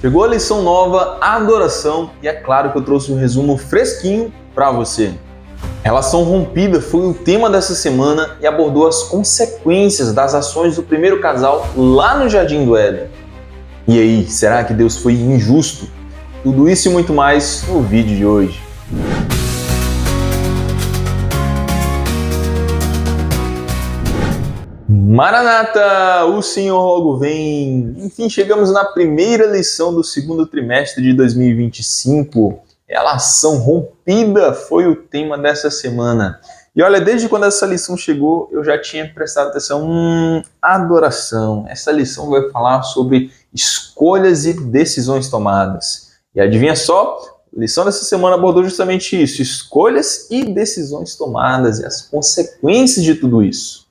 Chegou a lição nova, a adoração, e é claro que eu trouxe um resumo fresquinho para você. Relação rompida foi o tema dessa semana e abordou as consequências das ações do primeiro casal lá no Jardim do Éden. E aí, será que Deus foi injusto? Tudo isso e muito mais no vídeo de hoje. Maranata, o Senhor logo vem! Enfim, chegamos na primeira lição do segundo trimestre de 2025. Relação rompida foi o tema dessa semana. E olha, desde quando essa lição chegou, eu já tinha prestado atenção. Adoração. Essa lição vai falar sobre escolhas e decisões tomadas. E adivinha só? A lição dessa semana abordou justamente isso: escolhas e decisões tomadas e as consequências de tudo isso.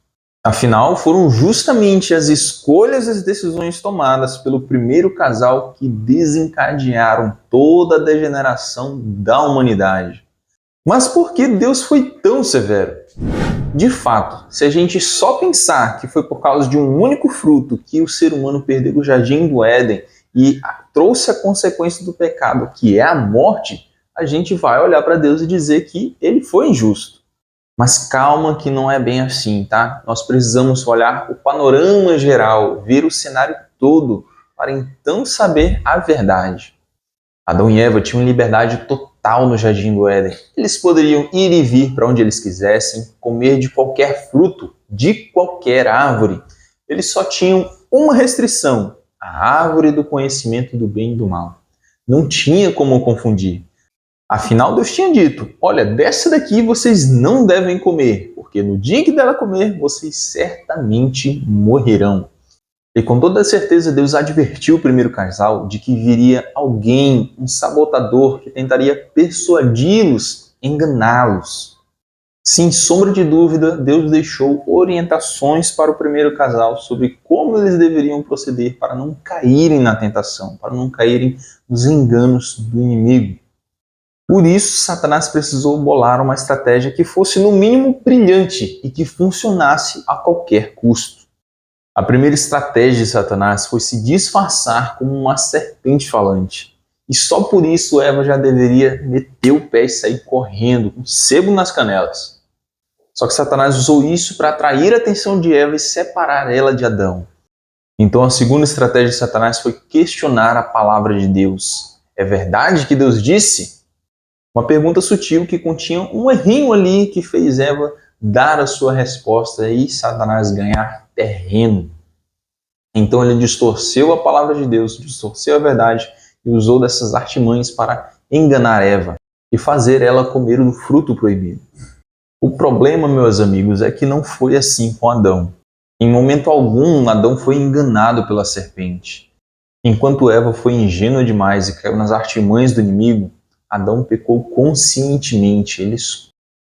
Afinal, foram justamente as escolhas e as decisões tomadas pelo primeiro casal que desencadearam toda a degeneração da humanidade. Mas por que Deus foi tão severo? De fato, se a gente só pensar que foi por causa de um único fruto que o ser humano perdeu o Jardim do Éden e trouxe a consequência do pecado, que é a morte, a gente vai olhar para Deus e dizer que ele foi injusto. Mas calma que não é bem assim, tá? Nós precisamos olhar o panorama geral, ver o cenário todo, para então saber a verdade. Adão e Eva tinham liberdade total no Jardim do Éden. Eles poderiam ir e vir para onde eles quisessem, comer de qualquer fruto, de qualquer árvore. Eles só tinham uma restrição: a árvore do conhecimento do bem e do mal. Não tinha como confundir. Afinal, Deus tinha dito: olha, dessa daqui vocês não devem comer, porque no dia que dela comer, vocês certamente morrerão. E com toda certeza, Deus advertiu o primeiro casal de que viria alguém, um sabotador, que tentaria persuadi-los, enganá-los. Sem sombra de dúvida, Deus deixou orientações para o primeiro casal sobre como eles deveriam proceder para não caírem na tentação, para não caírem nos enganos do inimigo. Por isso, Satanás precisou bolar uma estratégia que fosse no mínimo brilhante e que funcionasse a qualquer custo. A primeira estratégia de Satanás foi se disfarçar como uma serpente falante. E só por isso Eva já deveria meter o pé e sair correndo, com sebo nas canelas. Só que Satanás usou isso para atrair a atenção de Eva e separar ela de Adão. Então a segunda estratégia de Satanás foi questionar a palavra de Deus. É verdade que Deus disse? Uma pergunta sutil que continha um errinho ali que fez Eva dar a sua resposta e Satanás ganhar terreno. Então ele distorceu a palavra de Deus, distorceu a verdade e usou dessas artimanhas para enganar Eva e fazer ela comer o fruto proibido. O problema, meus amigos, é que não foi assim com Adão. Em momento algum, Adão foi enganado pela serpente. Enquanto Eva foi ingênua demais e caiu nas artimanhas do inimigo, Adão pecou conscientemente.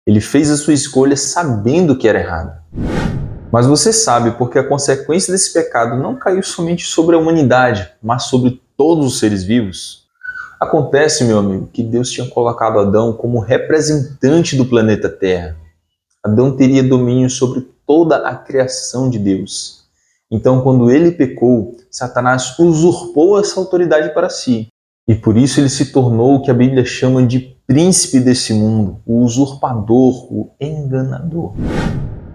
Ele fez a sua escolha sabendo que era errado. Mas você sabe porque a consequência desse pecado não caiu somente sobre a humanidade, mas sobre todos os seres vivos? Acontece, meu amigo, que Deus tinha colocado Adão como representante do planeta Terra. Adão teria domínio sobre toda a criação de Deus. Então, quando ele pecou, Satanás usurpou essa autoridade para si. E por isso ele se tornou o que a Bíblia chama de príncipe desse mundo, o usurpador, o enganador.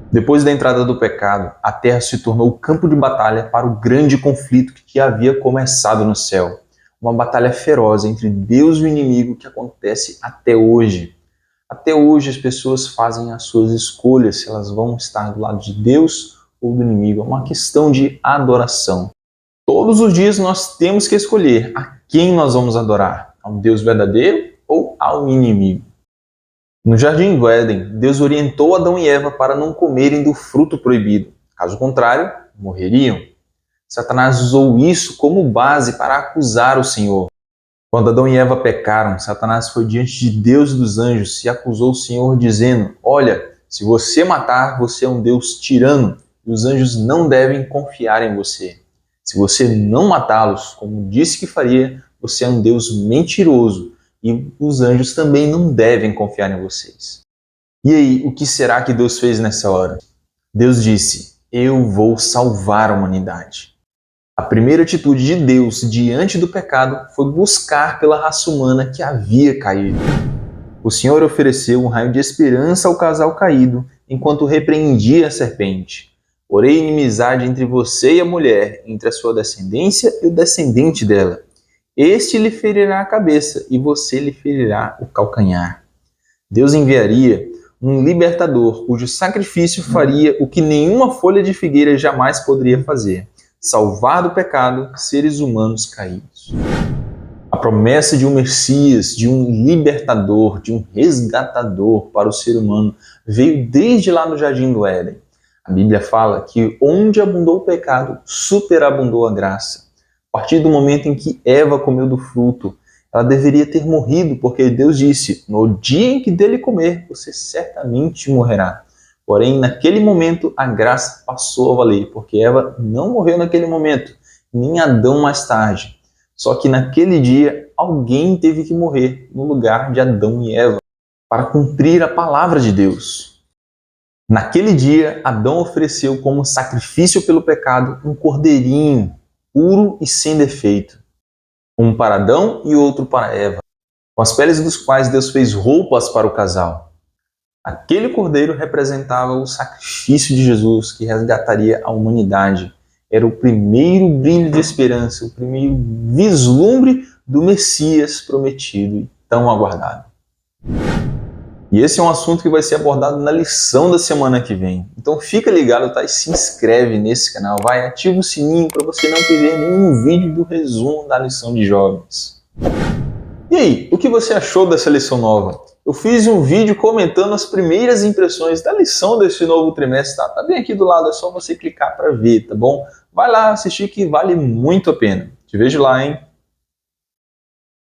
Depois da entrada do pecado, a terra se tornou o campo de batalha para o grande conflito que havia começado no céu. Uma batalha feroz entre Deus e o inimigo que acontece até hoje. Até hoje as pessoas fazem as suas escolhas se elas vão estar do lado de Deus ou do inimigo. É uma questão de adoração. Todos os dias nós temos que escolher a quem nós vamos adorar, ao Deus verdadeiro ou ao inimigo. No Jardim do Éden, Deus orientou Adão e Eva para não comerem do fruto proibido. Caso contrário, morreriam. Satanás usou isso como base para acusar o Senhor. Quando Adão e Eva pecaram, Satanás foi diante de Deus e dos anjos e acusou o Senhor dizendo: olha, se você matar, você é um Deus tirano e os anjos não devem confiar em você. Se você não matá-los, como disse que faria, você é um Deus mentiroso e os anjos também não devem confiar em vocês. E aí, o que será que Deus fez nessa hora? Deus disse: eu vou salvar a humanidade. A primeira atitude de Deus diante do pecado foi buscar pela raça humana que havia caído. O Senhor ofereceu um raio de esperança ao casal caído enquanto repreendia a serpente. Porém, inimizade entre você e a mulher, entre a sua descendência e o descendente dela. Este lhe ferirá a cabeça e você lhe ferirá o calcanhar. Deus enviaria um libertador cujo sacrifício faria o que nenhuma folha de figueira jamais poderia fazer: salvar do pecado seres humanos caídos. A promessa de um Messias, de um libertador, de um resgatador para o ser humano veio desde lá no Jardim do Éden. A Bíblia fala que onde abundou o pecado, superabundou a graça. A partir do momento em que Eva comeu do fruto, ela deveria ter morrido, porque Deus disse: no dia em que dele comer, você certamente morrerá. Porém, naquele momento, a graça passou a valer, porque Eva não morreu naquele momento, nem Adão mais tarde. Só que naquele dia, alguém teve que morrer no lugar de Adão e Eva, para cumprir a palavra de Deus. Naquele dia, Adão ofereceu como sacrifício pelo pecado um cordeirinho, puro e sem defeito. Um para Adão e outro para Eva, com as peles dos quais Deus fez roupas para o casal. Aquele cordeiro representava o sacrifício de Jesus que resgataria a humanidade. Era o primeiro brilho de esperança, o primeiro vislumbre do Messias prometido e tão aguardado. E esse é um assunto que vai ser abordado na lição da semana que vem. Então fica ligado, tá? E se inscreve nesse canal, vai, ativa o sininho para você não perder nenhum vídeo do resumo da lição de jovens. E aí, o que você achou dessa lição nova? Eu fiz um vídeo comentando as primeiras impressões da lição desse novo trimestre, tá? Tá bem aqui do lado, é só você clicar para ver, tá bom? Vai lá assistir que vale muito a pena. Te vejo lá, hein?